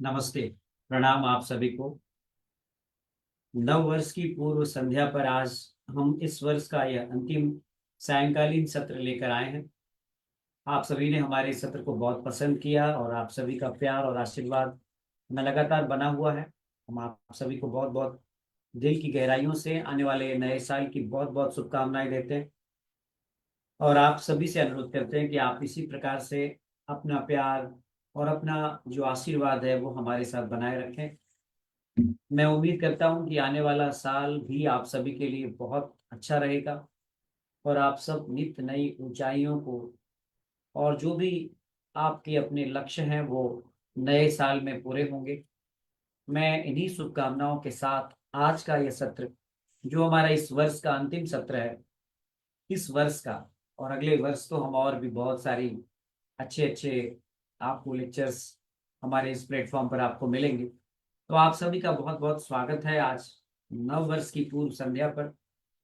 नमस्ते। प्रणाम आप सभी को। नव वर्ष की पूर्व संध्या पर आज हम इस वर्ष का यह अंतिम सायंकालीन सत्र लेकर आए हैं। आप सभी ने हमारे इस सत्र को बहुत पसंद किया और आप सभी का प्यार और आशीर्वाद हमें लगातार बना हुआ है। हम आप सभी को बहुत बहुत दिल की गहराइयों से आने वाले नए साल की बहुत बहुत शुभकामनाएं देते हैं और आप सभी से अनुरोध करते हैं कि आप इसी प्रकार से अपना प्यार और अपना जो आशीर्वाद है वो हमारे साथ बनाए रखें। मैं उम्मीद करता हूं कि आने वाला साल भी आप सभी के लिए बहुत अच्छा रहेगा और आप सब नित नई ऊंचाइयों को और जो भी आपके अपने लक्ष्य हैं वो नए साल में पूरे होंगे। मैं इन्हीं शुभकामनाओं के साथ आज का यह सत्र जो हमारा इस वर्ष का अंतिम सत्र है, इस वर्ष का और अगले वर्ष तो हम और भी बहुत सारी अच्छे अच्छे आपको लेक्चर्स हमारे इस प्लेटफॉर्म पर आपको मिलेंगे। तो आप सभी का बहुत बहुत स्वागत है आज नव वर्ष की पूर्व संध्या पर।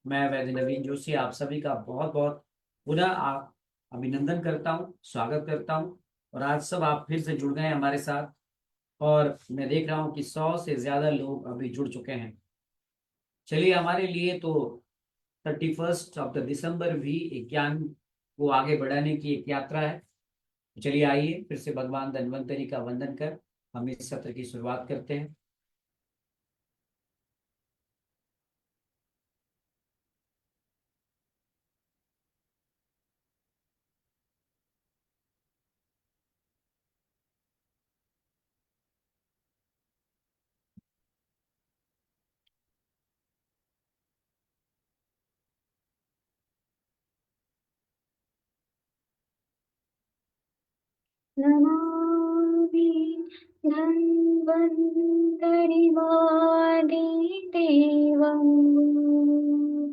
मैं वैद्य नवीन जोशी आप सभी का बहुत बहुत पुनः आप अभिनंदन करता हूँ, स्वागत करता हूँ। और आज सब आप फिर से जुड़ गए हैं हमारे साथ और मैं देख रहा हूँ कि 100 से ज्यादा लोग अभी जुड़ चुके हैं। चलिए, हमारे लिए तो 31 दिसंबर भी एक ज्ञान को आगे बढ़ाने की एक यात्रा है। चलिए आइए फिर से भगवान धन्वंतरी का वंदन कर हम इस सत्र की शुरुआत करते हैं। नमामि धन्वन्तरिमादिदेवम्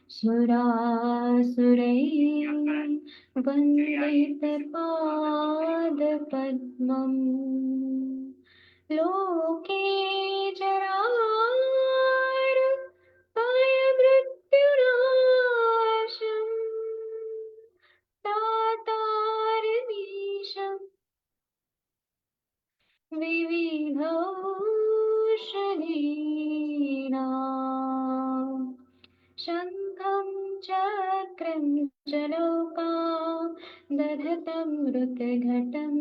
सुरासुरैः वन्दितपादपद्मम् लोके जरामृत्युनाशम् दातारमीशम् विविधौषधीनां शङ्खं चक्रं च नौकां दधतं मृतघटं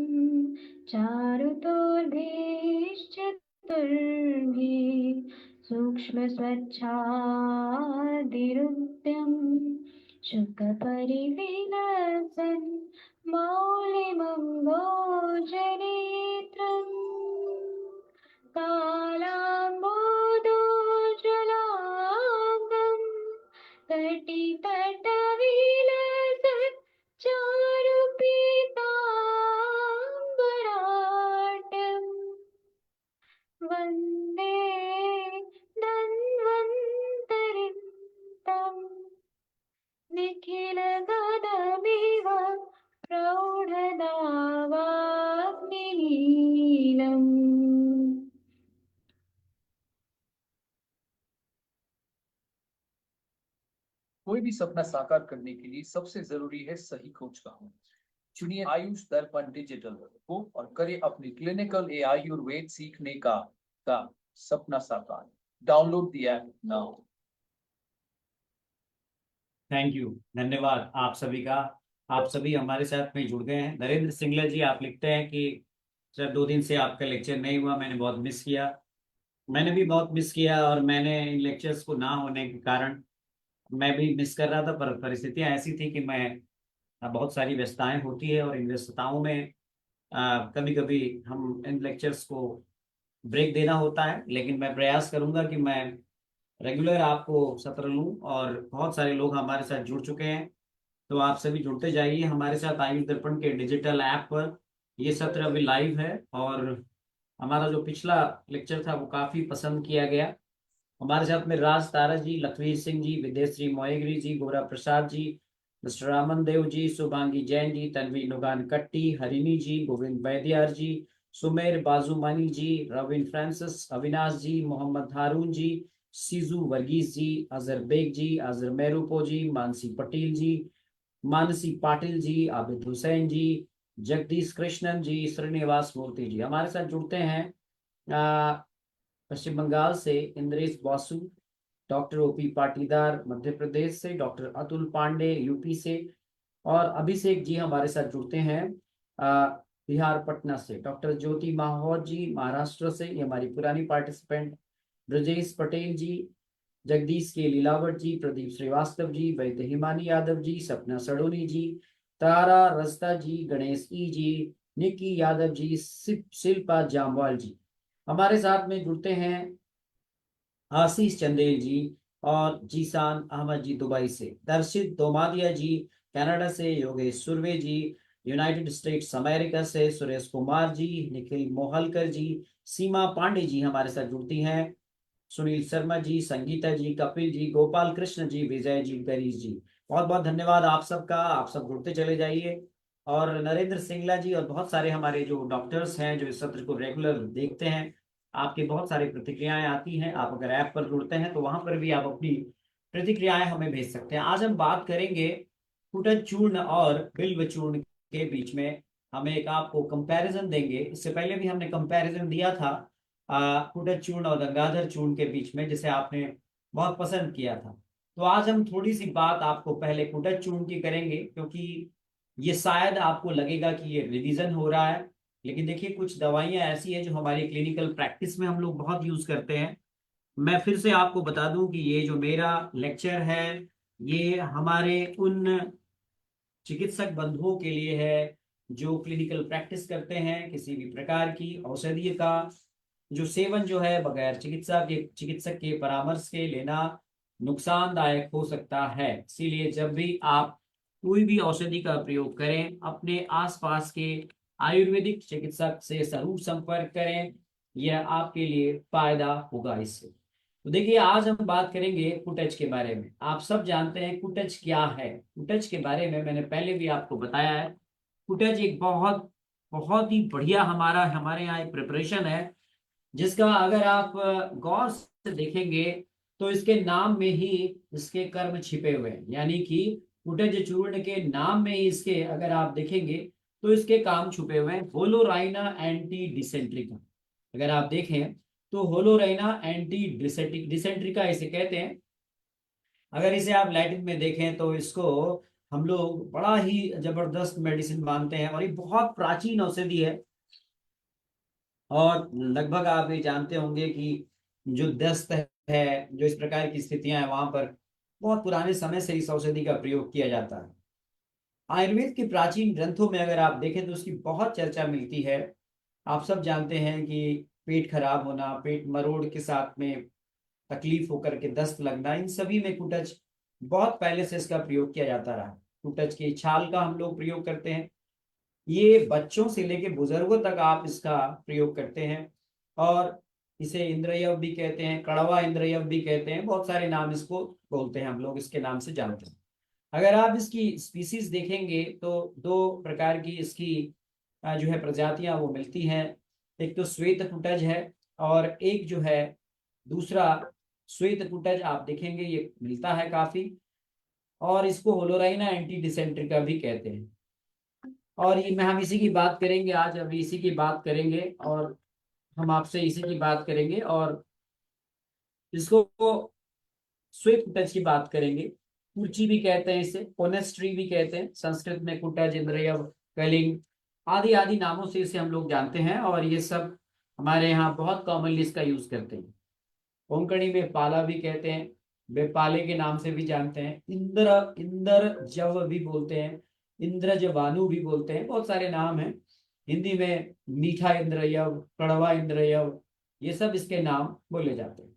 चारुतोर्धेश्चतुर्भिः सूक्ष्मस्वच्छादिरुद्यं शुकपरिविलसन् मौलिमम्भोजनेत्रम् कालाम्बोदोज्ज्वलाङ्गम् कटितटविलसत् चारुपीताम्बराटम् वन्दे धन्वन्तरिं तम् निखिलगदमिव प्रौढदावाग्निलीलम्। कोई भी सपना साकार करने के लिए सबसे जरूरी है सही कोच का होना। चुनिए आयुष दर्पण डिजिटल को और करें अपनी क्लिनिकल आयुर्वेद सीखने का सपना साकार। Download the app now. Thank you, धन्यवाद आप सभी का। आप सभी हमारे साथ में जुड़ गए हैं। नरेंद्र सिंगला जी आप लिखते हैं कि सर 2 दिन से आपका लेक्चर नहीं हुआ, मैंने बहुत मिस किया। मैंने भी बहुत मिस किया और मैंने इन लेक्चर्स को ना होने के कारण मैं भी मिस कर रहा था, पर परिस्थितियां ऐसी थी कि मैं बहुत सारी व्यस्तताएं होती है और इन व्यस्तताओं में कभी कभी हम इन लेक्चर्स को ब्रेक देना होता है। लेकिन मैं प्रयास करूंगा कि मैं रेगुलर आपको सत्र लूं और बहुत सारे लोग हमारे साथ जुड़ चुके हैं। तो आप सभी जुड़ते जाइए हमारे साथ आयुष दर्पण के डिजिटल ऐप पर। ये सत्र अभी लाइव है और हमारा जो पिछला लेक्चर था वो काफी पसंद किया गया। हमारे साथ में राज तारा जी, लखवीर सिंह जी, विदेश्री मोयगिरी जी, गोरा प्रसाद जी, मिस्टर रामन देव जी, शुभांगी जैन जी, तन्वी नुगान कट्टी, हरिणी जी, गोविंद वैद्यार जी, सुमेर बाजूमानी जी, रविन फ्रांसिस, अविनाश जी, मोहम्मद हारून जी, सीजू वर्गीस जी, अजहर बेग जी, अजहर मेरूपो जी, मानसी पटेल जी, मानसी पाटिल जी, आबिद हुसैन जी, जगदीश कृष्णन जी, श्रीनिवास मूर्ति जी हमारे साथ जुड़ते हैं। पश्चिम बंगाल से इंद्रेश बासु, डॉक्टर ओपी पाटीदार मध्य प्रदेश से, डॉक्टर अतुल पांडे यूपी से, और अभिषेक जी हमारे साथ जुड़ते हैं बिहार पटना से, डॉक्टर ज्योति माहौत जी महाराष्ट्र से, ये हमारी पुरानी पार्टिसिपेंट, ब्रजेश पटेल जी, जगदीश के लीलावट जी, प्रदीप श्रीवास्तव जी, वैद्य हिमानी यादव जी, सपना सडोनी जी, तारा रस्ता जी, गणेश ई जी, निकी यादव जी, शिल्पा जामवाल जी हमारे साथ में जुड़ते हैं, आशीष चंदेल जी और जीसान अहमद जी दुबई से, दर्शित दोमादिया जी कनाडा से, योगेश सुरवे जी यूनाइटेड स्टेट्स अमेरिका से, सुरेश कुमार जी, निखिल मोहलकर जी, सीमा पांडे जी हमारे साथ जुड़ती हैं, सुनील शर्मा जी, संगीता जी, कपिल जी, गोपाल कृष्ण जी, विजय जी, गरीश जी, बहुत बहुत धन्यवाद आप सबका। आप सब जुड़ते चले जाइए। और नरेंद्र सिंगला जी और बहुत सारे हमारे जो डॉक्टर्स हैं जो इस सत्र को रेगुलर देखते हैं, आपकी बहुत सारी प्रतिक्रियाएं आती हैं। आप अगर ऐप पर जुड़ते हैं तो वहां पर भी आप अपनी प्रतिक्रियाएं हमें भेज सकते हैं। आज हम बात करेंगे कुटज चूर्ण और बिल्व चूर्ण के बीच में। हमें एक आपको कंपैरिजन देंगे। इससे पहले भी हमने कंपैरिजन दिया था कुटज चूर्ण और गंगाधर चूर्ण के बीच में, जिसे आपने बहुत पसंद किया था। तो आज हम थोड़ी सी बात आपको पहले कुटज चूर्ण की करेंगे, क्योंकि ये शायद आपको लगेगा कि ये रिवीजन हो रहा है, लेकिन देखिए कुछ दवाइयां ऐसी है जो हमारी क्लिनिकल प्रैक्टिस में हम लोग बहुत यूज करते हैं। मैं फिर से आपको बता दूं कि ये जो मेरा लेक्चर है ये हमारे उन चिकित्सक बंधुओं के लिए है जो क्लिनिकल प्रैक्टिस करते हैं। किसी भी प्रकार की औषधि का जो सेवन जो है बगैर चिकित्सक के परामर्श के लेना नुकसानदायक हो सकता है। इसीलिए जब भी आप कोई भी औषधि का प्रयोग करें, अपने आसपास के आयुर्वेदिक चिकित्सक से जरूर संपर्क करें, यह आपके लिए फायदा होगा इससे। तो देखिए आज हम बात करेंगे कुटच के बारे में। आप सब जानते हैं कुटच क्या है। कुटच के बारे में मैंने पहले भी आपको बताया है। कुटच एक बहुत बहुत ही बढ़िया हमारे यहाँ एक प्रिपरेशन है, जिसका अगर आप गौर से देखेंगे तो इसके नाम में ही इसके कर्म छिपे हुए हैं। यानी कि कुटज चूर्ण के नाम में ही इसके अगर आप देखेंगे तो इसके काम छुपे हुए हैं। होलोराइना एंटी डिसेंट्रिका अगर आप देखें तो होलोराइना एंटी डिसेंट्रिका इसे कहते हैं। अगर इसे आप लैटिन में देखें तो इसको हम लोग बड़ा ही जबरदस्त मेडिसिन मानते हैं और ये बहुत प्राचीन औषधि है। और लगभग आप ये जानते होंगे कि जो दस्त है, जो इस प्रकार की स्थितियां हैं, वहां पर बहुत पुराने समय से इस औषधि का प्रयोग किया जाता है। आयुर्वेद के प्राचीन ग्रंथों में अगर आप देखें तो उसकी बहुत चर्चा मिलती है। आप सब जानते हैं कि पेट खराब होना, पेट मरोड़ के साथ में तकलीफ होकर के दस्त लगना, इन सभी में कुटच बहुत पहले से इसका प्रयोग किया जाता रहा। कुटच की छाल का हम लोग प्रयोग करते हैं। ये बच्चों से लेके बुजुर्गों तक आप इसका प्रयोग करते हैं। और इसे इंद्रयव भी कहते हैं, कड़वा इंद्रयव भी कहते हैं, बहुत सारे नाम इसको बोलते हैं, हम लोग इसके नाम से जानते हैं। अगर आप इसकी स्पीसीज देखेंगे तो दो प्रकार की इसकी जो है प्रजातियां वो मिलती हैं। एक तो श्वेत कुटज है और एक जो है दूसरा श्वेत कुटज आप देखेंगे ये मिलता है काफी। और इसको होलोराइना एंटी डिसेंट्रिका भी कहते हैं। और ये मैं हम इसी की बात करेंगे आज, अभी इसी की बात करेंगे और हम आपसे इसी की बात करेंगे और इसको श्वेत कुटज की बात करेंगे। कुर्ची भी कहते हैं इसे, ओनेस्ट्री भी कहते हैं, संस्कृत में कुटज, इंद्रयव, कलिंग आदि आदि नामों से इसे हम लोग जानते हैं। और ये सब हमारे यहाँ बहुत कॉमनली इसका यूज करते हैं। कोंकणी में पाला भी कहते हैं, बेपाले के नाम से भी जानते हैं, इंद्र जव भी बोलते हैं, इंद्रजवानु भी बोलते हैं, बहुत सारे नाम हैं। हिंदी में मीठा इंद्रयव, कड़वा इंद्रयव, ये सब इसके नाम बोले जाते हैं।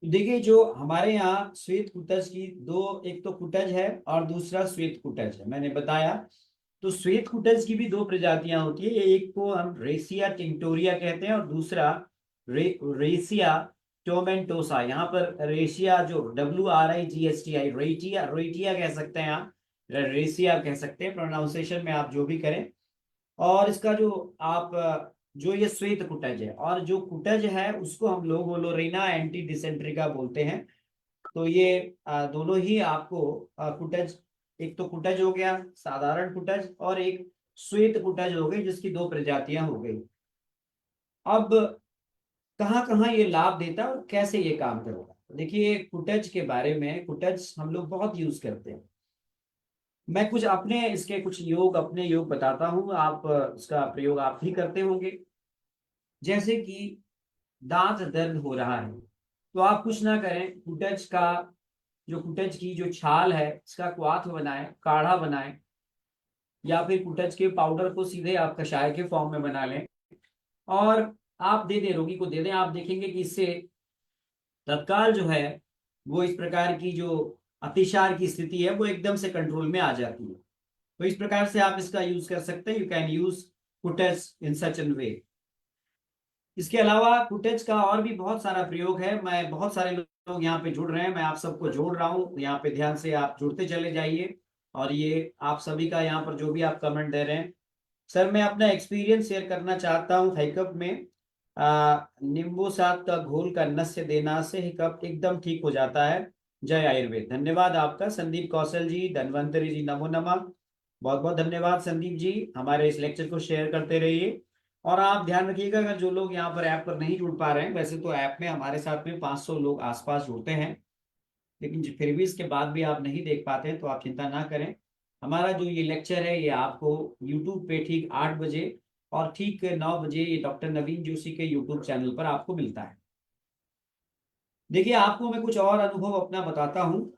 देखिए जो हमारे यहाँ श्वेत कुटज की दो, एक तो कुटज है और दूसरा श्वेत कुटज है, मैंने बताया। तो श्वेत कुटज की भी दो प्रजातियां होती है। एक को हम रेसिया टिंक्टोरिया कहते हैं और दूसरा रेसिया टोमेंटोसा। यहाँ पर रेशिया जो WRIGSTI, रेटिया रेटिया कह सकते हैं आप, रेसिया कह सकते हैं, प्रोनाउंसिएशन में आप जो भी करें। और इसका जो आप जो ये श्वेत कुटज है और जो कुटज है उसको हम लोग होलोरिना एंटी डिसेंट्रिका बोलते हैं। तो ये दोनों ही आपको कुटज, एक तो कुटज हो गया साधारण कुटज और एक श्वेत कुटज हो गई, जिसकी दो प्रजातियां हो गई। अब कहाँ कहाँ ये लाभ देता है और कैसे ये काम करेगा। देखिए कुटच के बारे में, कुटच हम लोग बहुत यूज करते हैं। मैं कुछ अपने इसके कुछ योग, अपने योग बताता हूँ, आप इसका प्रयोग आप भी करते होंगे। जैसे कि दांत दर्द हो रहा है तो आप कुछ ना करें, कुटच का जो कुटच की जो छाल है इसका क्वाथ बनाएं, काढ़ा बनाएं, या फिर कुटच के पाउडर को सीधे आप कषाय के फॉर्म में बना लें और आप दे दें, रोगी को दे दें। आप देखेंगे कि इससे तत्काल जो है वो इस प्रकार की जो अतिसार की स्थिति है वो एकदम से कंट्रोल में आ जाती है। तो इस प्रकार से आप इसका यूज कर सकते हैं। You can use cutch in such an way. इसके अलावा कुटेज का और भी बहुत सारा प्रयोग है। मैं बहुत सारे लोग यहाँ पे जुड़ रहे हैं, मैं आप सबको जोड़ रहा हूँ, यहाँ पे ध्यान से आप जुड़ते चले जाइए। और ये आप सभी का यहाँ पर जो भी आप कमेंट दे रहे हैं, सर मैं अपना एक्सपीरियंस शेयर करना चाहता हूँ। हिकअप में नींबू साथ का घोल का नस्य देना से हिकअप एकदम ठीक हो जाता है। जय आयुर्वेद। धन्यवाद आपका संदीप कौशल जी, धनवंतरी जी, नमो नमः। बहुत बहुत धन्यवाद संदीप जी, हमारे इस लेक्चर को शेयर करते रहिए। और आप ध्यान रखिएगा, अगर जो लोग यहाँ पर ऐप पर नहीं जुड़ पा रहे हैं, वैसे तो ऐप में हमारे साथ में 500 लोग आसपास जुड़ते हैं, लेकिन फिर भी इसके बाद भी आप नहीं देख पाते हैं तो आप चिंता ना करें। हमारा जो ये लेक्चर है ये आपको यूट्यूब पे ठीक 8 बजे और ठीक 9 बजे ये डॉक्टर नवीन जोशी के यूट्यूब चैनल पर आपको मिलता है। देखिए आपको मैं कुछ और अनुभव अपना बताता हूँ।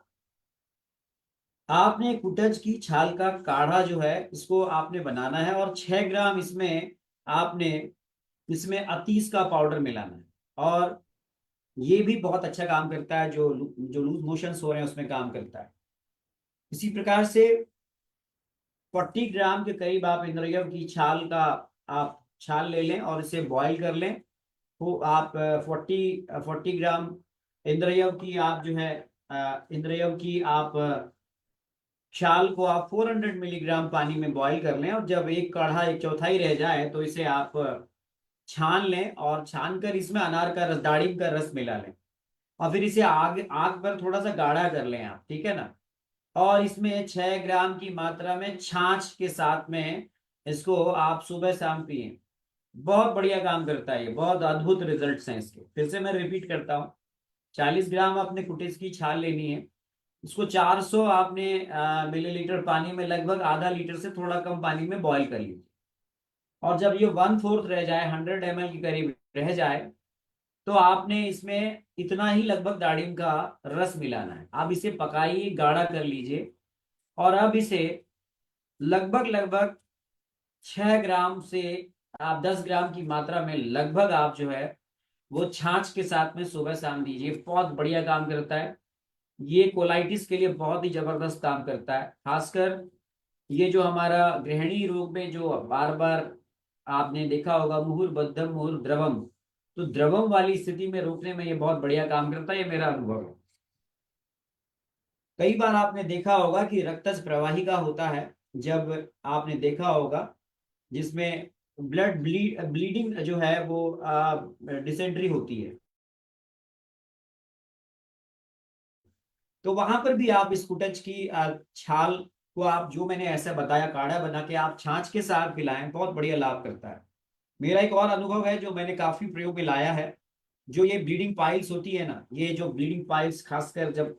आपने कुटज की छाल का काढ़ा जो है इसको आपने बनाना है और 6 ग्राम इसमें आपने इसमें अतीस का पाउडर मिलाना है। और ये भी बहुत अच्छा काम करता है, जो लूज मोशंस हो रहे हैं उसमें काम करता है। इसी प्रकार से 40 ग्राम के करीब आप इंद्रियव की छाल का आप छाल ले लें और इसे बॉईल कर लें। तो आप 40 ग्राम इंद्रियव की आप जो है इंद्रियव की आप छाल को आप 400 मिलीग्राम पानी में बॉईल कर लें। और जब एक कढ़ा एक चौथाई रह जाए तो इसे आप छान लें और छान कर इसमें अनार का रस, दाड़िम का रस मिला लें और फिर इसे आग आग पर थोड़ा सा गाढ़ा कर लें आप, ठीक है ना। और इसमें 6 ग्राम की मात्रा में छाछ के साथ में इसको आप सुबह शाम पिए। बहुत बढ़िया काम करता है ये, बहुत अद्भुत रिजल्ट्स हैं इसके। फिर से मैं रिपीट करता हूँ, 40 ग्राम आपने कुटिस की छाल लेनी है, इसको 400 आपने मिलीलीटर पानी में, लगभग आधा लीटर से थोड़ा कम पानी में बॉईल कर लीजिए। और जब ये 1/4 रह जाए, 100 ml के करीब रह जाए, तो आपने इसमें इतना ही लगभग दाड़िम का रस मिलाना है। आप इसे पकाइए, गाढ़ा कर लीजिए और अब इसे लगभग लगभग 6 ग्राम से आप 10 ग्राम की मात्रा में लगभग आप जो है वो छाछ के साथ में सुबह शाम दीजिए। बहुत बढ़िया काम करता है ये, कोलाइटिस के लिए बहुत ही जबरदस्त काम करता है। खासकर ये जो हमारा गृहिणी रोग में जो बार बार आपने देखा होगा मुहुर बद्धम मुहुर द्रवम, तो द्रवम वाली स्थिति में रोकने में ये बहुत बढ़िया काम करता है, ये मेरा अनुभव है। कई बार आपने देखा होगा कि रक्तज प्रवाहिका होता है, जब आपने देखा होगा जिसमें ब्लीडिंग जो है वो डिसेंट्री होती है, तो वहां पर भी आप इस कुटच की छाल को आप जो मैंने ऐसा बताया काढ़ा बना के आप छाछ के साथ पिलाएं, बहुत बढ़िया लाभ करता है। मेरा एक और अनुभव है जो मैंने काफी प्रयोग में लाया है। जो ये ब्लीडिंग पाइल्स होती है ना, ये जो ब्लीडिंग पाइल्स खासकर जब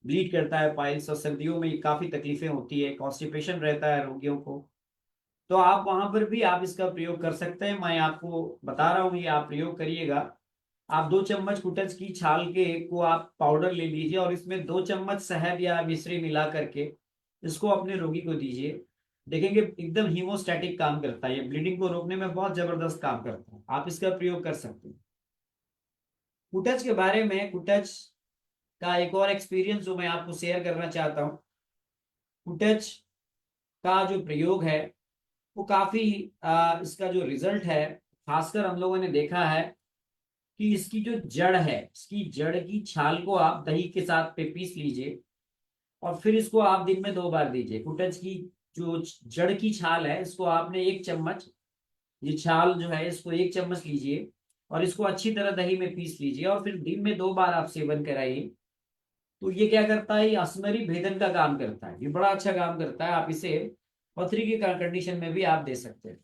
ब्लीड करता है पाइल्स और सर्दियों में ये काफी तकलीफें होती है, कॉन्स्टिपेशन रहता है रोगियों को, तो आप वहां पर भी आप इसका प्रयोग कर सकते हैं। मैं आपको बता रहा हूँ, ये आप प्रयोग करिएगा। आप 2 चम्मच कुटच की छाल के को आप पाउडर ले लीजिए और इसमें 2 चम्मच शहद या मिश्री मिला करके इसको अपने रोगी को दीजिए। देखेंगे एकदम हीमोस्टैटिक काम करता है, ये ब्लीडिंग को रोकने में बहुत जबरदस्त काम करता है। आप इसका प्रयोग कर सकते हैं। कुटच के बारे में, कुटच का एक और एक्सपीरियंस जो मैं आपको शेयर करना चाहता हूँ। कुटच का जो प्रयोग है वो काफी इसका जो रिजल्ट है, खासकर हम लोगों ने देखा है कि इसकी जो जड़ है, इसकी जड़ की छाल को आप दही के साथ पे पीस लीजिए और फिर इसको आप दिन में 2 बार दीजिए। कुटच की जो जड़ की छाल है इसको आपने 1 चम्मच, ये छाल जो है इसको 1 चम्मच लीजिए और इसको अच्छी तरह दही में पीस लीजिए और फिर दिन में 2 बार आप सेवन कराइए। तो ये क्या करता है, ये असमरी भेदन का काम करता है, ये बड़ा अच्छा काम करता है। आप इसे पथरी की कंडीशन में भी आप दे सकते हैं।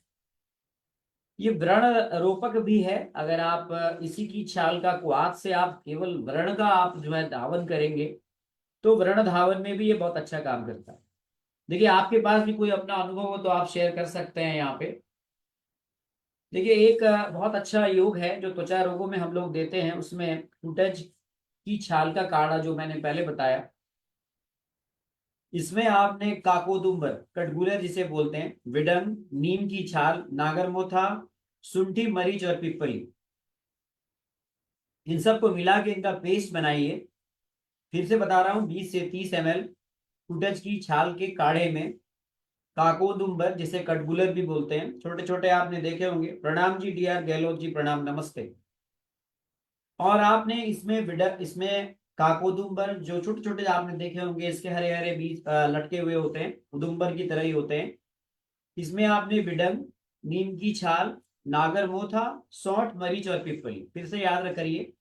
ये व्रण रोपक भी है। अगर आप इसी की छाल का क्वाथ से आप केवल व्रण का आप जो है धावन करेंगे तो व्रण धावन में भी ये बहुत अच्छा काम करता है। देखिए, आपके पास भी कोई अपना अनुभव हो तो आप शेयर कर सकते हैं यहाँ पे। देखिए, एक बहुत अच्छा योग है जो त्वचा रोगों में हम लोग देते हैं, उसमें कुटज की छाल का काढ़ा जो मैंने पहले बताया, इसमें आपने काकोदुम्बर, कटगुलर जिसे बोलते हैं, विडंग, नीम की छाल, नागरमोथा, शुंठी, मरीच और पिप्पली, इन सबको मिला के इनका पेस्ट बनाइए। फिर से बता रहा हूँ, 20 से 30 ml कुटज की छाल के काढ़े में काकोदुम्बर, जिसे कटगुलर भी बोलते हैं, छोटे छोटे आपने देखे होंगे, प्रणाम G D R Gehlot ji, प्रणाम, नमस्ते। और आपने इसमें काकोदुम्बर जो छोटे छोटे आपने देखे होंगे, इसके हरे हरे बीज लटके हुए होते हैं, उदुम्बर की तरह ही होते हैं। इसमें आपने बिडंग, नीम की छाल, नागरमोथा, सौंठ, मरीच और पिप्पली, फिर से याद करिए,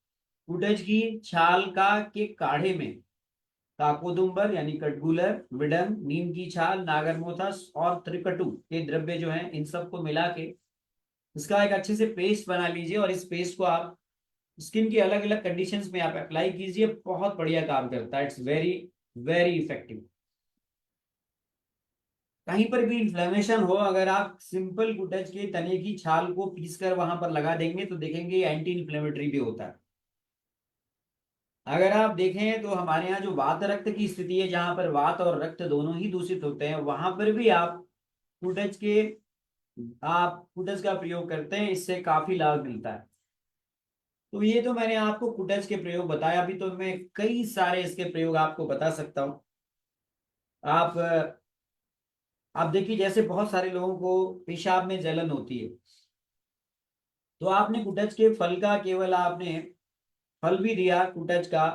कुटज की छाल का के काढ़े में काकोदुम्बर यानी कटगुलर, विडंग, नीम की छाल, नागरमोथा और त्रिकटु के द्रव्य जो हैं, इन सबको मिला के इसका एक अच्छे से पेस्ट बना लीजिए और इस पेस्ट को आप स्किन की अलग अलग कंडीशंस में आप अप्लाई कीजिए। बहुत बढ़िया काम करता है, इट्स वेरी वेरी इफेक्टिव। कहीं पर भी इन्फ्लेमेशन हो, अगर आप सिंपल गुटज के तने की छाल को पीस कर वहां पर लगा देंगे तो देखेंगे एंटी इन्फ्लेमेटरी भी होता है। अगर आप देखें तो हमारे यहाँ जो वात रक्त की स्थिति है, जहां पर वात और रक्त दोनों ही दूषित होते हैं, वहां पर भी कुटज के आप कुटज का प्रयोग करते हैं, इससे काफी लाभ मिलता है। तो ये तो मैंने आपको कुटज के प्रयोग बताया, अभी तो मैं कई सारे इसके प्रयोग आपको बता सकता हूँ। आप आप देखिए, जैसे बहुत सारे लोगों को पेशाब में जलन होती है, तो आपने कुटज के फल का केवल आपने फल भी दिया कुटज का,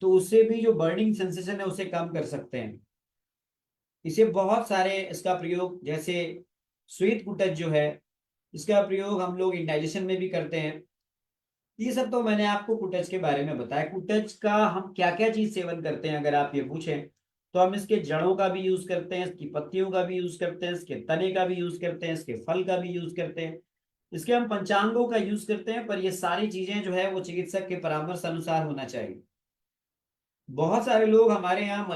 तो उससे भी जो बर्निंग सेंसेशन है उसे कम कर सकते हैं। इसे बहुत सारे इसका प्रयोग, जैसे श्वेत कुटज जो है, इसका प्रयोग हम लोग इंडाइजेशन में भी करते हैं। ये सब तो मैंने आपको कुटज के बारे में बताया। कुटज का हम क्या क्या चीज सेवन करते हैं अगर आप ये पूछें, तो हम इसके जड़ों का भी यूज करते हैं, इसकी पत्तियों का भी यूज करते हैं, इसके तने का भी यूज करते हैं, इसके फल का भी यूज करते हैं, इसके हम पंचांगों का यूज करते हैं। पर ये सारी चीजें जो है वो चिकित्सक के परामर्श अनुसार होना चाहिए। बहुत सारे लोग हमारे यहाँ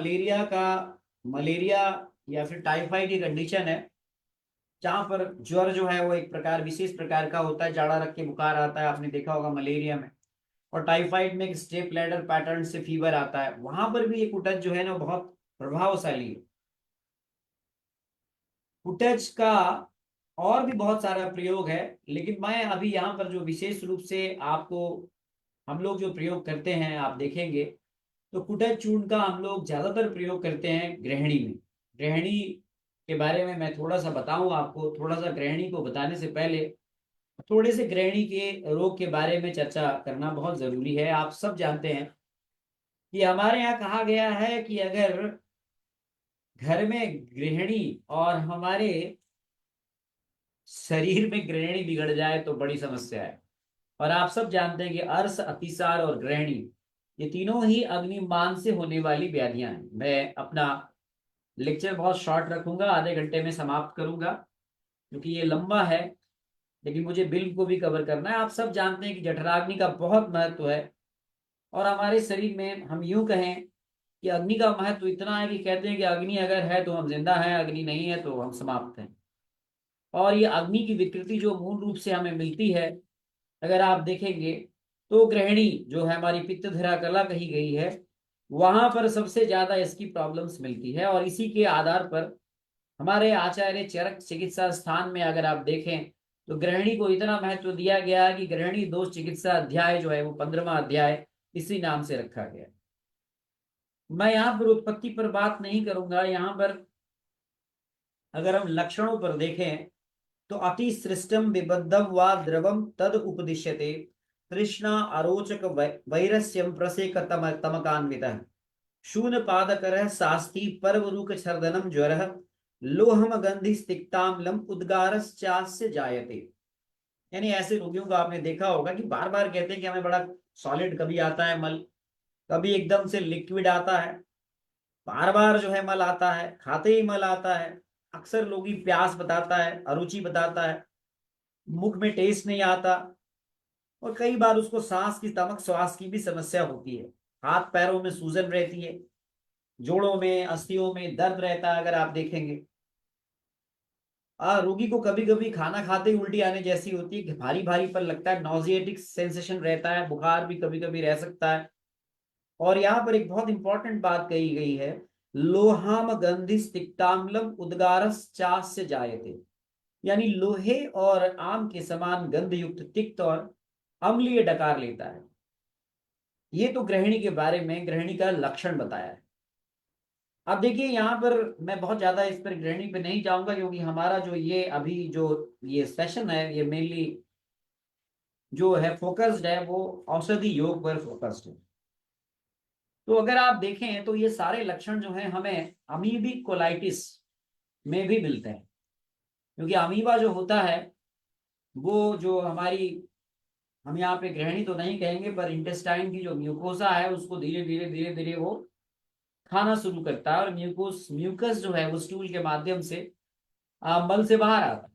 मलेरिया या फिर टाइफाइड की कंडीशन है, जहां पर ज्वर जो है वो एक प्रकार विशेष प्रकार का होता है, जाड़ा रख के बुखार आता है, आपने देखा होगा मलेरिया में। और टाइफाइड में एक स्टेप लैडर पैटर्न से फीवर आता है, वहां पर भी ये कुटज जो है ना बहुत प्रभावशाली है। कुटज का और भी बहुत सारा प्रयोग है, लेकिन मैं अभी यहाँ पर जो विशेष रूप से आपको हम लोग जो प्रयोग करते हैं आप देखेंगे, तो कुटज चूर्ण का हम लोग ज्यादातर प्रयोग करते हैं गृहिणी में। गृहिणी के बारे में मैं थोड़ा सा बताऊं आपको, थोड़ा सा गृहिणी को बताने से पहले थोड़े से गृहिणी के रोग के बारे में चर्चा करना बहुत जरूरी है। आप सब जानते हैं कि हमारे यहाँ कहा गया है कि अगर घर में गृहिणी और हमारे शरीर में गृहिणी बिगड़ जाए तो बड़ी समस्या है। और आप सब जानते हैं कि अर्श, अतिसार और गृहिणी, ये तीनों ही अग्निमान से होने वाली व्याधियां हैं। मैं अपना लेक्चर बहुत शॉर्ट रखूंगा, आधे घंटे में समाप्त करूंगा, क्योंकि ये लंबा है, लेकिन मुझे बिल को भी कवर करना है। आप सब जानते हैं कि जठराग्नि का बहुत महत्व है, और हमारे शरीर में हम यूं कहें कि अग्नि का महत्व इतना है कि कहते हैं कि अग्नि अगर है तो हम जिंदा हैं, अग्नि नहीं है तो हम समाप्त हैं। और ये अग्नि की विकृति जो मूल रूप से हमें मिलती है, अगर आप देखेंगे, तो गृहिणी जो है हमारी पित्तधरा कला कही गई है, वहां पर सबसे ज्यादा इसकी प्रॉब्लम्स मिलती है। और इसी के आधार पर हमारे आचार्य चरक चिकित्सा स्थान में अगर आप देखें, तो गृहिणी को इतना महत्व दिया गया कि गृहिणी दोष चिकित्सा अध्याय जो है वो 15वां अध्याय इसी नाम से रखा गया। मैं यहाँ पर उत्पत्ति पर बात नहीं करूंगा। यहाँ पर अगर हम लक्षणों पर देखें, तो अति सृष्टम विबद्धम व द्रवम तद उपदिश्यते, तृष्णा अरोचक वैरस्यम प्रसेक तमकान्वितः, शून पादकर शास्ति पर्वरूक छर्दनम ज्वर, लोहम गंधि स्तिक्ताम्लम उद्गारश्चास्य जायते। यानी ऐसे रोगियों को आपने देखा होगा कि बार बार कहते हैं कि हमें बड़ा सॉलिड कभी आता है मल, कभी एकदम से लिक्विड आता है, बार बार जो है मल आता है, खाते ही मल आता है। अक्सर लोग ही प्यास बताता है, अरुचि बताता है। मुख में टेस्ट नहीं आता, और कई बार उसको सांस की, स्टमक श्वास की भी समस्या होती है। हाथ पैरों में सूजन रहती है, जोड़ों में, अस्थियों में दर्द रहता है। अगर आप देखेंगे रोगी को कभी कभी खाना खाते ही उल्टी आने जैसी होती है, भारी भारी पर लगता है, नॉजिएटिक सेंसेशन रहता है, बुखार भी कभी कभी रह सकता है। और यहाँ पर एक बहुत इंपॉर्टेंट बात कही गई है, लोहाम गंधिस तिक्ताम्लम उद्गारस चास्य जायते, यानी लोहे और आम के समान गंध युक्त तिक्त और अम्लीय डकार लेता है। ये तो गृहिणी के बारे में, गृहिणी का लक्षण बताया है। अब देखिए यहाँ पर मैं बहुत ज्यादा इस पर गृहिणी पे नहीं जाऊंगा, क्योंकि हमारा जो ये अभी जो ये सेशन है, ये मेनली जो है फोकस्ड है वो औषधि योग पर फोकस्ड है। तो अगर आप देखें तो ये सारे लक्षण जो हैं हमें अमीबिक कोलाइटिस में भी मिलते हैं, क्योंकि अमीबा जो होता है वो जो हमारी, हम यहाँ पे गृहिणी तो नहीं कहेंगे, पर इंटेस्टाइन की जो म्यूकोसा है उसको धीरे धीरे वो खाना शुरू करता है, और म्यूकस जो है वो स्टूल के माध्यम से मल से बाहर आता है।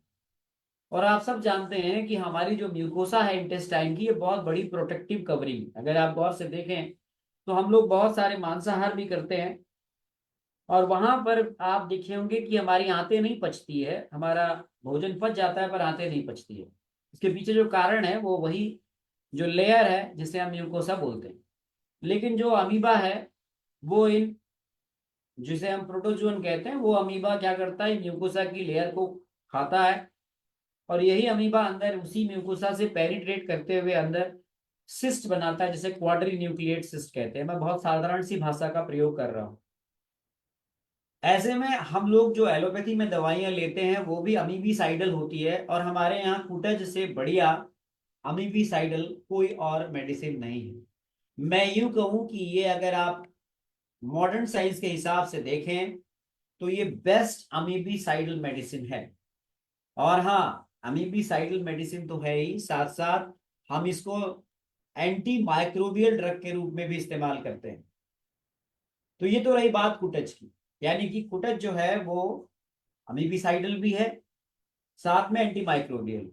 और आप सब जानते हैं कि हमारी जो म्यूकोसा है इंटेस्टाइन की, ये बहुत बड़ी प्रोटेक्टिव कवरिंग है। अगर आप गौर से देखें तो हम लोग बहुत सारे मांसाहार भी करते हैं, और वहां पर आप देखे होंगे कि हमारी आंतें नहीं पचती है, हमारा भोजन पच जाता है पर आंतें नहीं पचती है। इसके पीछे जो कारण है वो वही जो लेयर है जिसे हम म्यूकोसा बोलते हैं। लेकिन जो अमीबा है वो इन, जिसे हम प्रोटोजोन कहते हैं, वो अमीबा क्या करता है, म्यूकोसा की लेयर को खाता है, और यही अमीबा अंदर उसी म्यूकोसा से पेनिट्रेट करते हुए अंदर सिस्ट बनाता है, जिसे क्वाड्री न्यूक्लिएट सिस्ट कहते हैं। मैं बहुत साधारण सी भाषा का प्रयोग कर रहा हूँ। ऐसे में हम लोग जो एलोपैथी में दवाइयां लेते हैं वो भी अमीबीसाइडल होती है, और हमारे यहाँ कुटज से बढ़िया अमीबीसाइडल कोई और मेडिसिन नहीं है। मैं यूं कहूं कि ये अगर आप मॉडर्न साइंस के हिसाब से देखें तो ये बेस्ट अमीबीसाइडल मेडिसिन है। और हाँ, अमीबीसाइडल मेडिसिन तो है ही, साथ साथ हम इसको एंटी माइक्रोबियल ड्रग के रूप में भी इस्तेमाल करते हैं। तो ये तो रही बात कुटज की, यानी कि कुटज जो है वो अमीबीसाइडल भी है, साथ में एंटी माइक्रोबियल।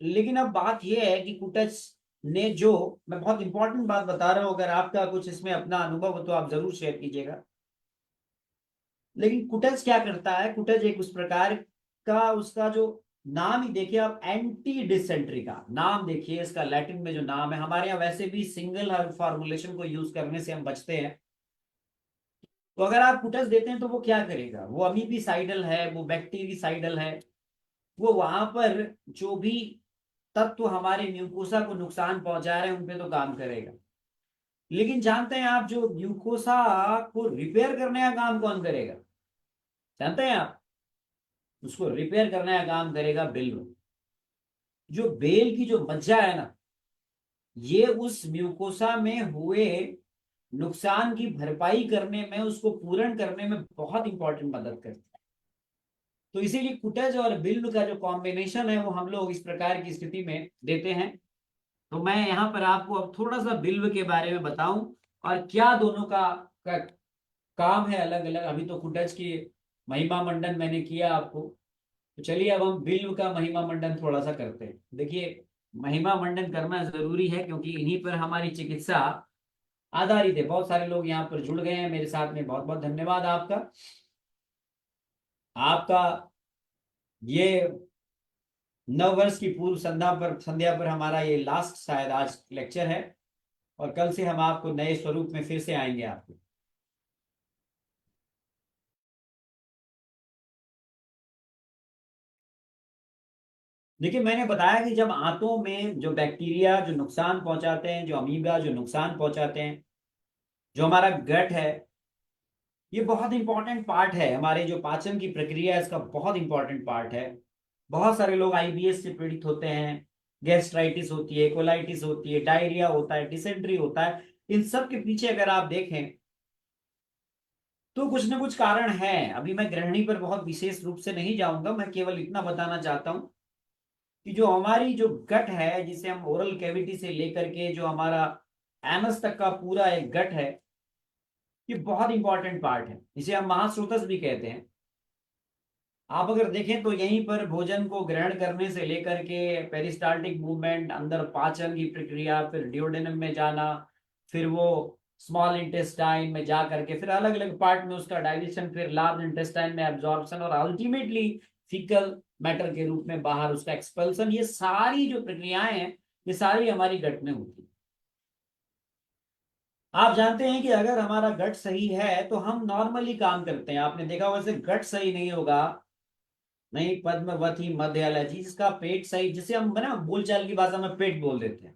लेकिन अब बात यह है कि कुटच ने जो, मैं बहुत इंपॉर्टेंट बात बता रहा हूं, अगर आपका कुछ इसमें अपना अनुभव हो तो आप जरूर शेयर कीजिएगा। लेकिन कुटच क्या करता है, कुटच एक उस प्रकार का, उसका जो नाम ही देखिए आप, एंटी डिसेंट्री का नाम देखिए, इसका लैटिन में जो नाम है, हमारे यहाँ वैसे भी सिंगल हर्ब फॉर्मुलेशन को यूज करने से हम बचते हैं। तो अगर आप कुटच देते हैं तो वो क्या करेगा, वो अमीबीसाइडल है, वो बैक्टीरिसाइडल है, वो वहां पर जो भी तत्व हमारे म्यूकोसा को नुकसान पहुंचा रहे हैं उन पे तो काम करेगा। लेकिन जानते हैं आप, जो म्यूकोसा को रिपेयर करने का काम कौन करेगा, जानते हैं आप? उसको रिपेयर करने का काम करेगा बिल्व। जो बेल की जो मज्जा है ना, ये उस म्यूकोसा में हुए नुकसान की भरपाई करने में, उसको पूर्ण करने में बहुत इंपॉर्टेंट मदद करती है। तो इसीलिए कुटज और बिल्व का जो कॉम्बिनेशन है वो हम लोग इस प्रकार की स्थिति में देते हैं। तो मैं यहाँ पर आपको अब थोड़ा सा बिल्व के बारे में बताऊं, और क्या दोनों का काम है अलग अलग। अभी तो कुटज की महिमा मंडन मैंने किया आपको, तो चलिए अब हम बिल्व का महिमा मंडन थोड़ा सा करते हैं। देखिए, महिमा मंडन करना जरूरी है, क्योंकि इन्हीं पर हमारी चिकित्सा आधारित है। बहुत सारे लोग यहाँ पर जुड़ गए हैं मेरे साथ में, बहुत बहुत धन्यवाद आपका। आपका ये नव वर्ष की पूर्व संध्या पर हमारा ये लास्ट शायद आज लेक्चर है, और कल से हम आपको नए स्वरूप में फिर से आएंगे आपको। देखिए, मैंने बताया कि जब आंतों में जो बैक्टीरिया जो नुकसान पहुंचाते हैं, जो अमीबा जो नुकसान पहुंचाते हैं, जो हमारा गट है, ये बहुत इंपॉर्टेंट पार्ट है हमारे जो पाचन की प्रक्रिया है, इसका बहुत इंपॉर्टेंट पार्ट है। बहुत सारे लोग आईबीएस से पीड़ित होते हैं, गैस्ट्राइटिस होती है, कोलाइटिस होती है, डायरिया होता है, डिसेंट्री होता है। इन सब के पीछे अगर आप देखें तो कुछ ना कुछ कारण है। अभी मैं गृहिणी पर बहुत विशेष रूप से नहीं जाऊंगा, मैं केवल इतना बताना चाहता हूं कि जो हमारी जो गट है, जिसे हम ओरल कैविटी से लेकर के जो हमारा एनस तक का पूरा एक गट है, ये बहुत इंपॉर्टेंट पार्ट है। इसे हम महास्रोतस भी कहते हैं। आप अगर देखें तो यहीं पर भोजन को ग्रहण करने से लेकर के पेरिस्टाल्टिक मूवमेंट, अंदर पाचन की प्रक्रिया, फिर ड्यूडेनम में जाना, फिर वो स्मॉल इंटेस्टाइन में जा करके फिर अलग अलग पार्ट में उसका डाइजेशन, फिर लार्ज इंटेस्टाइन में एब्जॉर्प्शन, और अल्टीमेटली फीकल मैटर के रूप में बाहर उसका एक्सपल्सन, ये सारी जो प्रक्रियाएं हैं ये सारी हमारी गट में होती है। आप जानते हैं कि अगर हमारा गट सही है तो हम नॉर्मली काम करते हैं। आपने देखा वैसे गट सही नहीं होगा, नहीं पद्मवती मध्यलय, जिसका पेट सही, जिसे हम ना बोलचाल की भाषा में पेट बोल देते हैं,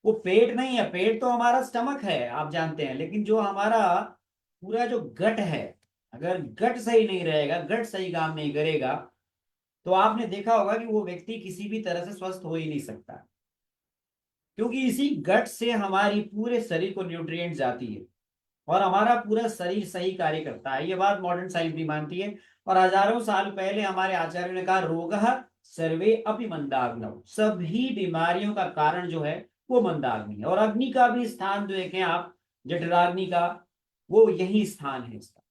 वो पेट नहीं है। पेट तो हमारा स्टमक है, आप जानते हैं, लेकिन जो हमारा पूरा जो गट है, अगर गट सही नहीं रहेगा, गट सही काम नहीं करेगा, तो आपने देखा होगा कि वो व्यक्ति किसी भी तरह से स्वस्थ हो ही नहीं सकता, क्योंकि इसी गट से हमारी पूरे शरीर को न्यूट्रिएंट जाती है और हमारा पूरा शरीर सही कार्य करता है। ये बात मॉडर्न साइंस भी मानती है। और हजारों साल पहले हमारे आचार्यों ने कहा, रोगः सर्वे अपि मंदाग्नौ, सभी बीमारियों का कारण जो है वो मंदाग्नि है। और अग्नि का भी स्थान जो देखें आप, जठराग्नि का, वो यही स्थान है इसका।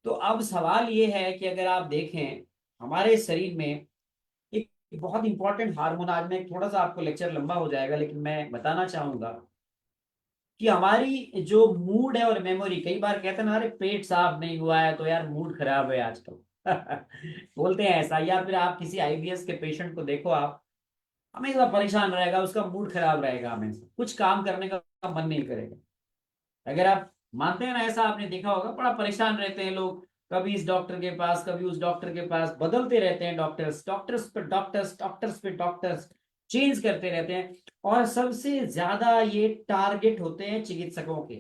तो अब सवाल ये है कि अगर आप देखें हमारे शरीर में एक बहुत इंपॉर्टेंट हार्मोन, आज मैं थोड़ा सा आपको लेक्चर लंबा हो जाएगा लेकिन मैं बताना चाहूंगा कि हमारी जो मूड है और मेमोरी, कई बार कहते हैं ना, अरे पेट साफ नहीं हुआ है तो यार मूड खराब है आजकल। बोलते हैं ऐसा। या फिर आप किसी आईबीएस के पेशेंट को देखो, आप हमेशा परेशान रहेगा, उसका मूड खराब रहेगा, हमेशा कुछ काम करने का मन नहीं करेगा। अगर आप मानते हैं ना, ऐसा आपने देखा होगा, बड़ा परेशान रहते हैं लोग, कभी इस डॉक्टर के पास, कभी उस डॉक्टर के पास, बदलते रहते हैं डॉक्टर्स, डॉक्टर्स पे डॉक्टर्स, डॉक्टर्स पे डॉक्टर्स, चेंज करते रहते हैं। और सबसे ज्यादा ये टारगेट होते हैं चिकित्सकों के।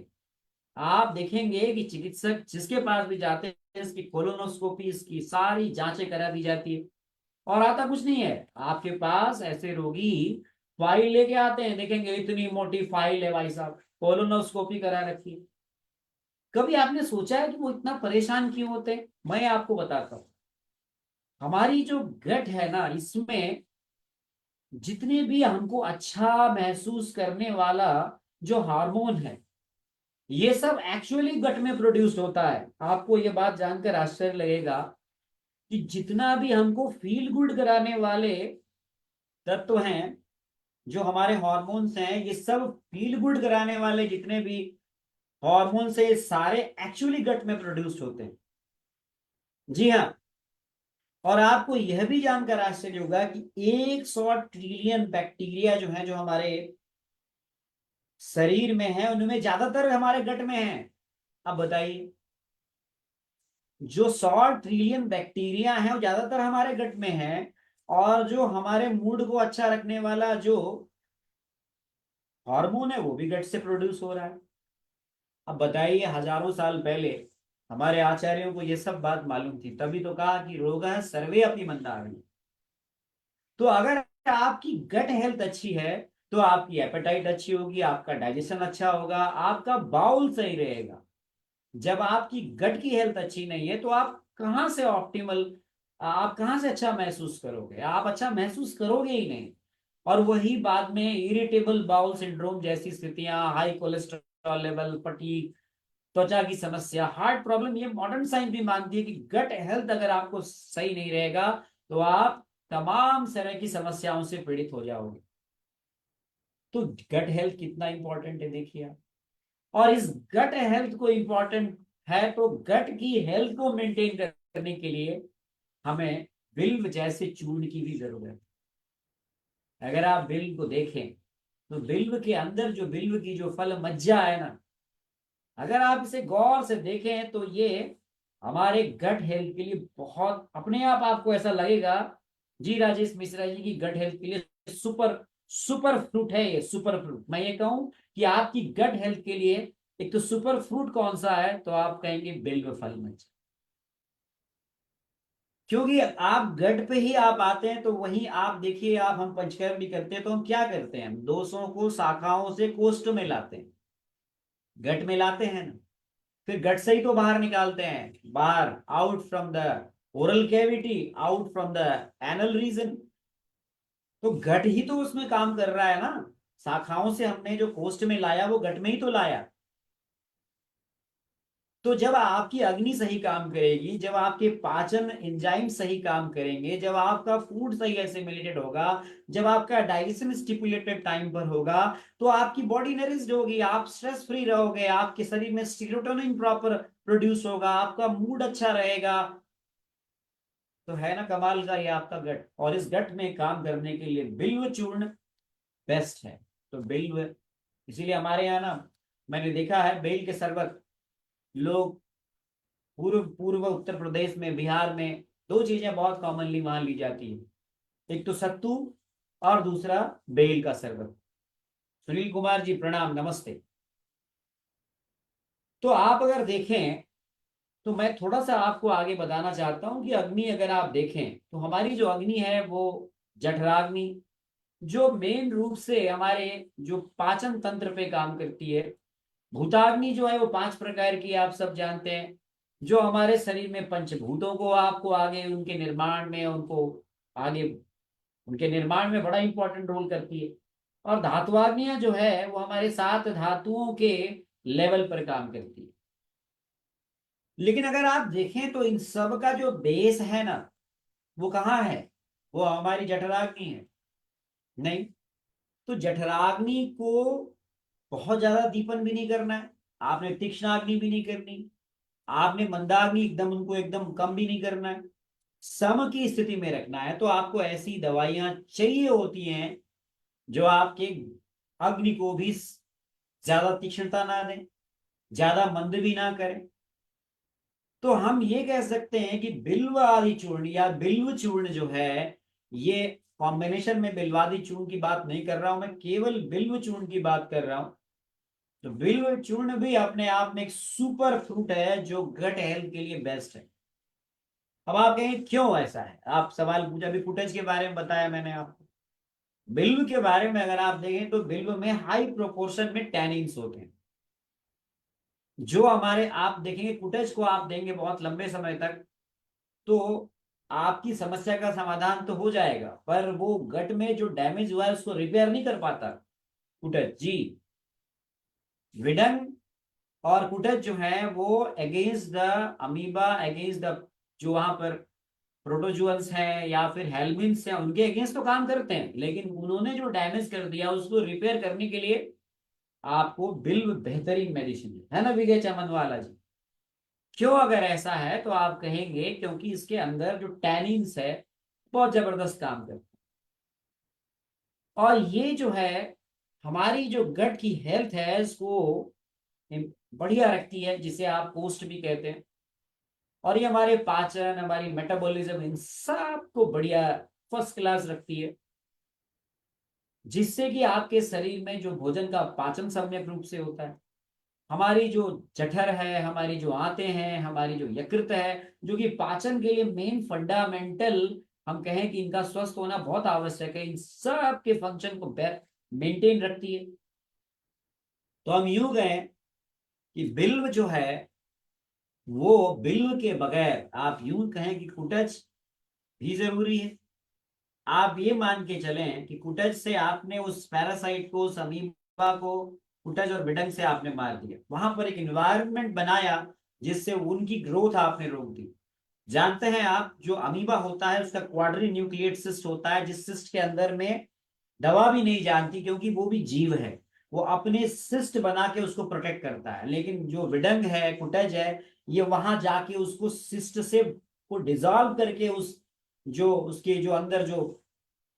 आप देखेंगे कि चिकित्सक जिसके पास भी जाते हैं, इसकी कोलोनोस्कोपी, इसकी सारी जांचें करा दी जाती है, और आता कुछ नहीं है। आपके पास ऐसे रोगी फाइल लेके आते हैं, देखेंगे इतनी मोटी फाइल है भाई साहब, कोलोनोस्कोपी करा रखी है। कभी आपने सोचा है कि वो इतना परेशान क्यों होते हैं? मैं आपको बताता हूँ। हमारी जो गट है ना, इसमें जितने भी हमको अच्छा महसूस करने वाला जो हार्मोन है, ये सब एक्चुअली गट में प्रोड्यूस्ड होता है। आपको ये बात जानकर आश्चर्य लगेगा कि जितना भी हमको फील गुड कराने वाले तत्व हैं, जो हमारे हॉर्मोन्स हैं, ये सब फील गुड कराने वाले जितने भी हॉर्मोन्स है, ये सारे एक्चुअली गट में प्रोड्यूस्ड होते हैं। जी हाँ। और आपको यह भी जानकर आश्चर्य होगा कि 100 ट्रिलियन बैक्टीरिया जो है, जो हमारे शरीर में है, उनमें ज्यादातर हमारे गट में है। अब बताइए, जो 100 ट्रिलियन बैक्टीरिया है वो ज्यादातर हमारे गट में है, और जो हमारे मूड को अच्छा रखने वाला जो हार्मोन है वो भी गट से प्रोड्यूस हो रहा है। अब बताइए, हजारों साल पहले हमारे आचार्यों को ये सब बात मालूम थी, तभी तो कहा कि रोगः सर्वे अपनी मंदाग्नि। तो अगर आपकी गट हेल्थ अच्छी है तो आपकी एपेटाइट अच्छी होगी, आपका डाइजेशन अच्छा होगा, आपका बाउल सही रहेगा। जब आपकी गट की हेल्थ अच्छी नहीं है तो आप कहाँ से ऑप्टिमल, आप कहाँ से अच्छा महसूस करोगे? आप अच्छा महसूस करोगे ही नहीं। और वही बाद में इरिटेबल बाउल सिंड्रोम जैसी स्थितियां, हाई कोलेस्ट्रॉल लेवल, फटीग, त्वचा की समस्या, हार्ट प्रॉब्लम, ये मॉडर्न साइंस भी मानती है कि गट हेल्थ अगर आपको सही नहीं रहेगा तो आप तमाम तरह की समस्याओं से पीड़ित हो जाओगे। तो गट हेल्थ कितना इंपॉर्टेंट है देखिए आप। और इस गट हेल्थ को इंपॉर्टेंट है तो गट की हेल्थ को मेंटेन करने के लिए हमें बिल्व जैसे चूर्ण की भी जरूरत है। अगर आप बिल्व को देखें तो बिल्व के अंदर जो बिल्व की जो फल मज्जा है ना, अगर आप इसे गौर से देखें तो ये हमारे गट हेल्थ के लिए बहुत, अपने आप आपको ऐसा लगेगा, जी राजेश मिश्रा जी, की गट हेल्थ के लिए सुपर सुपर फ्रूट है ये, सुपर फ्रूट। मैं ये कहूं कि आपकी गट हेल्थ के लिए एक तो सुपर फ्रूट कौन सा है, तो आप कहेंगे बिल्व फल मज्जा। क्योंकि आप गट पे ही आप आते हैं तो वहीं आप देखिए, आप हम पंचकर्म भी करते हैं तो हम क्या करते हैं, हम दोषों को शाखाओं से कोष्ठ में लाते हैं, गट में लाते हैं ना, फिर गट से ही तो बाहर निकालते हैं, बाहर, out from the oral cavity, out from the anal reason. तो गट ही तो उसमें काम कर रहा है ना। शाखाओं से हमने जो कोष्ठ में लाया वो गट में ही तो लाया। तो जब आपकी अग्नि सही काम करेगी, जब आपके पाचन एंजाइम सही काम करेंगे, जब आपका फूड सही एसिमिलेटेड होगा, जब आपका डाइजेशन स्टिपुलेटेड टाइम पर होगा, तो आपकी बॉडी नरिश्ड होगी, आप स्ट्रेस फ्री रहोगे, आपके शरीर में सेरोटोनिन प्रॉपर प्रोड्यूस होगा, आपका मूड अच्छा रहेगा। तो है ना कमाल का ये आपका गट। और इस गट में काम करने के लिए बिल्व चूर्ण बेस्ट है। तो बिल्व, इसीलिए हमारे यहाँ ना मैंने देखा है बेल के शरबत लोग पूर्व पूर्व उत्तर प्रदेश में, बिहार में दो चीजें बहुत कॉमनली वहां ली जाती है, एक तो सत्तू और दूसरा बेल का शरबत। सुनील कुमार जी प्रणाम, नमस्ते। तो आप अगर देखें तो मैं थोड़ा सा आपको आगे बताना चाहता हूं कि अग्नि अगर आप देखें तो हमारी जो अग्नि है वो जठराग्नि, जो मेन रूप से हमारे जो पाचन तंत्र पे काम करती है। भूताग्नि जो है वो 5 प्रकार की आप सब जानते हैं, जो हमारे शरीर में पंचभूतों को आपको आगे उनके निर्माण में, उनको आगे उनके निर्माण में बड़ा इंपॉर्टेंट रोल करती है। और धातुआग्नियां जो है वो हमारे 7 धातुओं के लेवल पर काम करती है। लेकिन अगर आप देखें तो इन सब का जो बेस है ना, वो कहाँ है? वो हमारी जठराग्नि है। नहीं, तो जठराग्नि को बहुत ज्यादा दीपन भी नहीं करना है, आपने तीक्ष्णाग्नि भी नहीं करनी, आपने मंदाग्नि एकदम उनको एकदम कम भी नहीं करना है, सम की स्थिति में रखना है। तो आपको ऐसी दवाइयां चाहिए होती हैं जो आपके अग्नि को भी ज्यादा तीक्ष्णता ना दें, ज्यादा मंद भी ना करें। तो हम ये कह सकते हैं कि बिल्व आदि चूर्ण या बिल्व चूर्ण जो है, ये कॉम्बिनेशन में बिल्वादि चूर्ण की बात नहीं कर रहा हूं, मैं केवल बिल्व चूर्ण की बात कर रहा हूं। तो बिल्व चूर्ण भी अपने आप में एक सुपर फ्रूट है जो गट हेल्थ के लिए बेस्ट है। अब आप कहेंगे क्यों ऐसा है, आप सवाल पूछा, अभी फुटेज के बारे में बताया मैंने आपको। बिल्व के बारे में अगर आप देखें तो बिल्व में हाई प्रोपोर्शन में टैनिन्स होते हैं, जो हमारे, आप देखेंगे कुटेज को आप देंगे बहुत लंबे समय तक तो आपकी समस्या का समाधान तो हो जाएगा, पर वो गट में जो डैमेज हुआ है उसको रिपेयर नहीं कर पाता कुटेज जी। विडंग और कुटेज जो है वो against the amoeba, against the जो वहां पर प्रोटोजुअन्स हैं या फिर हेलमिन्स हैं, उनके अगेंस्ट तो काम करते हैं, लेकिन उन्होंने जो डैमेज कर दिया उसको रिपेयर करने के लिए आपको बिल्व बेहतरीन मेडिसिन है ना विजय चमनवाला जी। क्यों अगर ऐसा है तो आप कहेंगे क्योंकि इसके अंदर जो टैनिन्स है बहुत जबरदस्त काम करते हैं, और ये जो है हमारी जो गट की हेल्थ है इसको बढ़िया रखती है, जिसे आप पोस्ट भी कहते हैं। और ये हमारे पाचन, हमारी मेटाबॉलिज्म, इन सब को बढ़िया फर्स्ट क्लास रखती है, जिससे कि आपके शरीर में जो भोजन का पाचन सम्यक रूप से होता है। हमारी जो जठर है, हमारी जो आंतें हैं, हमारी जो यकृत है, जो कि पाचन के लिए मेन फंडामेंटल, हम कहें कि इनका स्वस्थ होना बहुत आवश्यक है, इन सब के फंक्शन को मेंटेन रखती है। तो हम यूं कहें कि बिल्व जो है वो, बिल्व के बगैर आप यूं कहें कि कुटच भी जरूरी है। आप ये मान के चलें कि कुटच से आपने उस पैरासाइट को, उस अमीबा को, कुटच और बिडंग से आपने मार दिया, वहां पर एक इन्वायरमेंट बनाया जिससे उनकी ग्रोथ आपने रोक दी। जानते हैं आप, जो अमीबा होता है उसका क्वाड्री न्यूक्लिएट सिस्ट होता है, जिस सिस्ट के अंदर में दवा भी नहीं जानती, क्योंकि वो भी जीव है, वो अपने सिस्ट बना के उसको प्रोटेक्ट करता है। लेकिन जो विडंग है, कुटज है, ये वहां जाके उसको सिस्ट से को डिजॉल्व करके उस जो उसके जो अंदर जो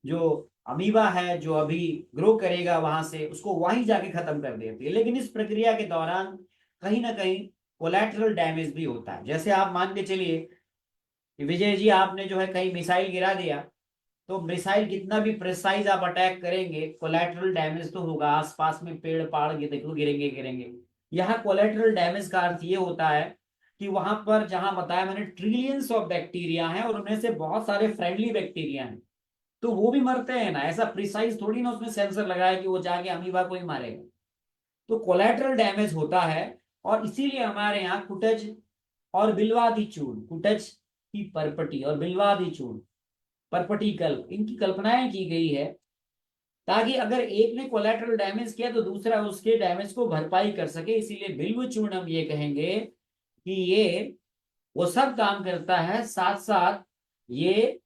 जो अमीबा है जो अभी ग्रो करेगा वहां से, उसको वहीं जाके खत्म कर देती है। लेकिन इस प्रक्रिया के दौरान कहीं ना कहीं कोलैटरल डैमेज भी होता है। जैसे आप मान के चलिए कि विजय जी आपने जो है कहीं मिसाइल गिरा दिया, तो मिसाइल कितना भी प्रिसाइज आप अटैक करेंगे, कोलैटरल डैमेज तो होगा, आसपास में पेड़ पहाड़ देखो गिरेंगे गिरेंगे। यहाँ कोलैटरल डैमेज का अर्थ ये होता है कि वहां पर, जहां बताया मैंने, ट्रिलियंस ऑफ बैक्टीरिया हैं और उनमें से बहुत सारे फ्रेंडली बैक्टीरिया हैं, तो वो भी मरते हैं ना। ऐसा प्रिसाइज थोड़ी ना उसमें सेंसर लगाया कि वो जाके अमीबा को ही मारेगा। तो कोलैटरल डैमेज होता है, और इसीलिए हमारे यहाँ कुटज और बिल्वादी चूर्ण, कुटज की परपटी और बिल्वादी चूर्ण, परपटी कल्प, इनकी कल्पनाएं की गई है ताकि अगर एक ने कोलैटरल डैमेज किया तो दूसरा उसके डैमेज को भरपाई कर सके। इसीलिए बिल्व चूर्ण हम ये कहेंगे कि ये वो सब काम करता है, साथ साथ ये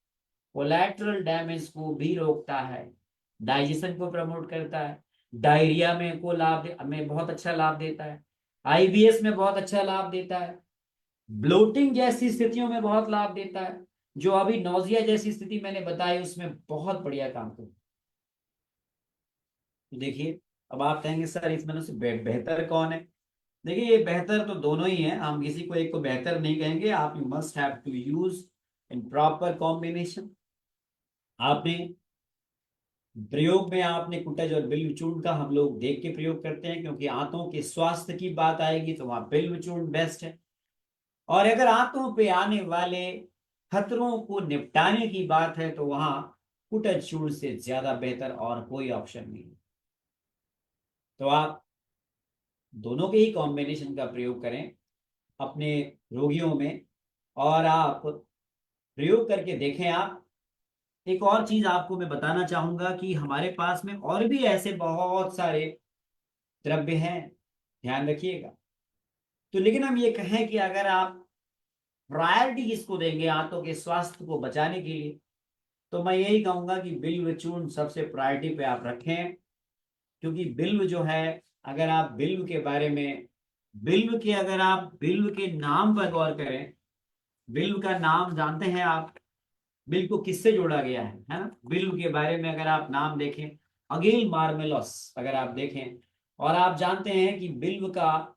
कोलैटरल डैमेज को भी रोकता है, डाइजेशन को प्रमोट करता है, डायरिया में को में बहुत अच्छा लाभ देता है, आईबीएस में बहुत अच्छा लाभ देता है, ब्लोटिंग जैसी स्थितियों में बहुत लाभ देता है, जो अभी नौजिया जैसी स्थिति मैंने बताई उसमें बहुत बढ़िया काम करता है। तो देखिए, अब आप कहेंगे सर इसमें से बेहतर कौन है? देखिए, ये बेहतर तो दोनों ही है, हम किसी को एक को बेहतर नहीं कहेंगे। आप you must have to use in proper combination. आपने प्रयोग में आपने कुटज और बिल्व चूर्ण का हम लोग देख के प्रयोग करते हैं, क्योंकि आंतों के स्वास्थ्य की बात आएगी तो वहां बिल्व चूर्ण बेस्ट है। और अगर आंतों पे आने वाले खतरों को निपटाने की बात है तो वहां कुटज चूर्ण से ज्यादा बेहतर और कोई ऑप्शन नहीं है। तो आप दोनों के ही कॉम्बिनेशन का प्रयोग करें अपने रोगियों में, और आप प्रयोग करके देखें। आप एक और चीज आपको मैं बताना चाहूंगा कि हमारे पास में और भी ऐसे बहुत सारे द्रव्य हैं, ध्यान रखिएगा। तो लेकिन हम ये कहें कि अगर आप प्रायोरिटी किसको देंगे आंतों के स्वास्थ्य को बचाने के लिए, तो मैं यही कहूंगा कि बिल्व चूर्ण सबसे प्रायोरिटी पे आप रखें। क्योंकि बिल्व जो है, अगर आप बिल्व के बारे में, अगर आप बिल्व के नाम पर गौर करें, बिल्व का नाम जानते हैं आप? बिल्व को किससे जोड़ा गया है ना? बिल्व के बारे में अगर आप नाम देखें, अगेल मार्मेलोस अगर आप देखें, और आप जानते हैं कि बिल्व का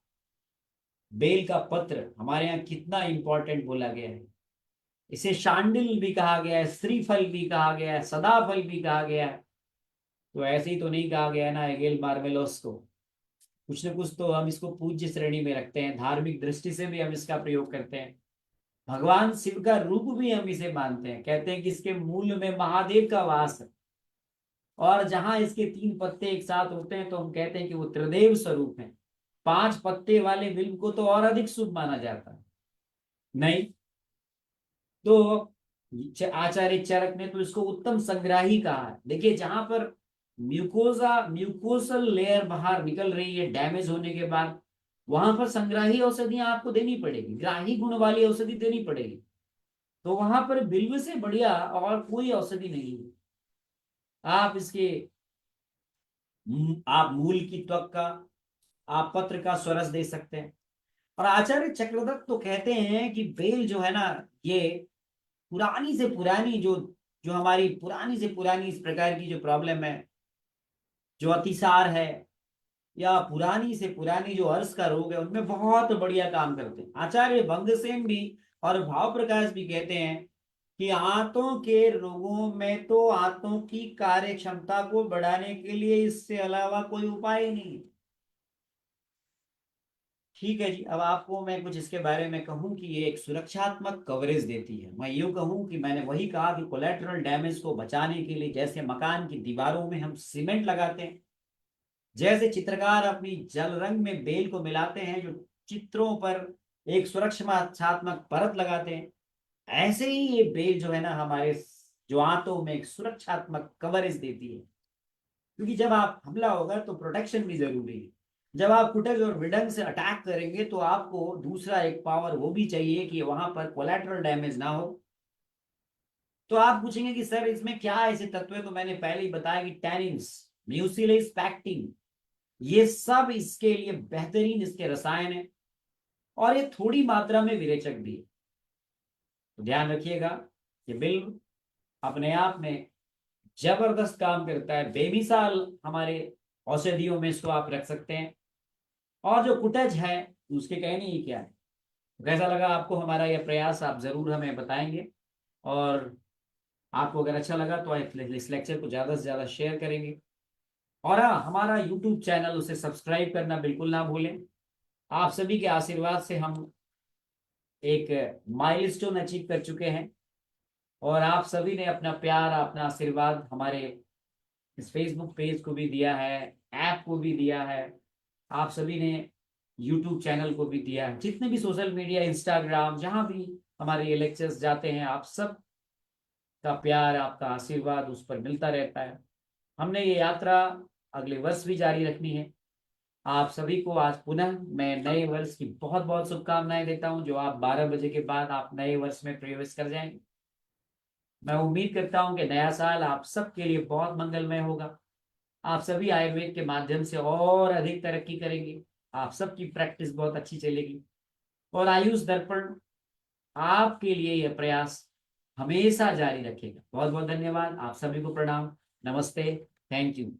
बेल का पत्र हमारे यहाँ कितना इंपॉर्टेंट बोला गया है। इसे शांडिल भी कहा गया है, श्रीफल भी कहा गया है, सदाफल भी कहा गया है। तो ऐसे ही तो नहीं कहा गया है ना एगेल मार्मेलोस को, कुछ न कुछ तो हम इसको पूज्य श्रेणी में रखते हैं, धार्मिक दृष्टि से भी हम इसका प्रयोग करते हैं। भगवान शिव का रूप भी हम इसे मानते हैं, कहते हैं कि इसके मूल में महादेव का वास है, और जहां इसके 3 पत्ते एक साथ होते हैं तो हम कहते हैं कि वो त्रिदेव स्वरूप है। 5 पत्ते वाले बिल्व को तो और अधिक शुभ माना जाता है, नहीं? तो आचार्य चरक ने तो इसको उत्तम संग्राही कहा है। देखिए, जहां पर म्यूकोसल लेयर बाहर निकल रही है डैमेज होने के बाद, वहां पर संग्राही औषधियां आपको देनी पड़ेगी, ग्राही गुण वाली औषधि देनी पड़ेगी। तो वहां पर बिल्व से बढ़िया और कोई औषधि नहीं है। आप इसके आप मूल की त्वक का, आप पत्र का स्वरस दे सकते हैं। और आचार्य चक्रदत्त तो कहते हैं कि बेल जो है ना, ये पुरानी से पुरानी जो जो हमारी पुरानी से पुरानी इस प्रकार की जो प्रॉब्लम है, जो अतिसार है, या पुरानी से पुरानी जो अर्श का रोग है, उनमें बहुत बढ़िया काम करते हैं। आचार्य भंगसेन भी और भाव प्रकाश भी कहते हैं कि आंतों के रोगों में तो आंतों की कार्य क्षमता को बढ़ाने के लिए इससे अलावा कोई उपाय ही नहीं है। ठीक है जी, अब आपको मैं कुछ इसके बारे में कहूं कि ये एक सुरक्षात्मक कवरेज देती है। मैं यूं कहूं कि मैंने वही कहा कि कोलेटरल डैमेज को बचाने के लिए जैसे मकान की दीवारों में हम सीमेंट लगाते हैं, जैसे चित्रकार अपनी जल रंग में बेल को मिलाते हैं, जो चित्रों पर एक सुरक्षात्मक परत लगाते हैं, ऐसे ही ये बेल जो है ना हमारे जो आंतों में एक सुरक्षात्मक कवरेज देती है। क्योंकि जब आप हमला होगा तो प्रोटेक्शन भी जरूरी है। जब आप कुटज और विडंग से अटैक करेंगे तो आपको दूसरा एक पावर वो भी चाहिए कि वहां पर कोलैटरल डैमेज ना हो। तो आप पूछेंगे कि सर इसमें क्या ऐसे तत्व है? तो मैंने पहले ही बताया कि टैनिन्स, म्यूसिलेज, पैक्टिन, ये सब इसके लिए बेहतरीन इसके रसायन है, और ये थोड़ी मात्रा में विरेचक भी है। तो ध्यान रखिएगा कि बिल्व अपने आप में जबरदस्त काम करता है, बेमिसाल हमारे औषधियों में इसको आप रख सकते हैं। और जो कुटज है उसके कहने ही क्या है। तो कैसा लगा आपको हमारा यह प्रयास? आप जरूर हमें बताएंगे, और आपको अगर अच्छा लगा तो आप इस लेक्चर को ज्यादा से ज्यादा शेयर करेंगे। और हाँ, हमारा यूट्यूब चैनल उसे सब्सक्राइब करना बिल्कुल ना भूलें। आप सभी के आशीर्वाद से हम एक माइलस्टोन अचीव कर चुके हैं, और आप सभी ने अपना प्यार, अपना आशीर्वाद हमारे इस फेसबुक पेज को भी दिया है, ऐप को भी दिया है, आप सभी ने यूट्यूब चैनल को भी दिया है, जितने भी सोशल मीडिया, इंस्टाग्राम, जहां भी हमारे ये लेक्चर्स जाते हैं, आप सब का प्यार, आपका आशीर्वाद उस पर मिलता रहता है। हमने ये यात्रा अगले वर्ष भी जारी रखनी है। आप सभी को आज पुनः मैं नए वर्ष की बहुत बहुत शुभकामनाएं देता हूं, जो आप 12 बजे के बाद आप नए वर्ष में प्रवेश कर जाएंगे। मैं उम्मीद करता हूं कि नया साल आप सबके लिए बहुत मंगलमय होगा। आप सभी आयुर्वेद के माध्यम से और अधिक तरक्की करेंगे, आप सबकी प्रैक्टिस बहुत अच्छी चलेगी और आयुष दर्पण आपके लिए यह प्रयास हमेशा जारी रखेगा। बहुत बहुत धन्यवाद, आप सभी को प्रणाम, नमस्ते, थैंक यू।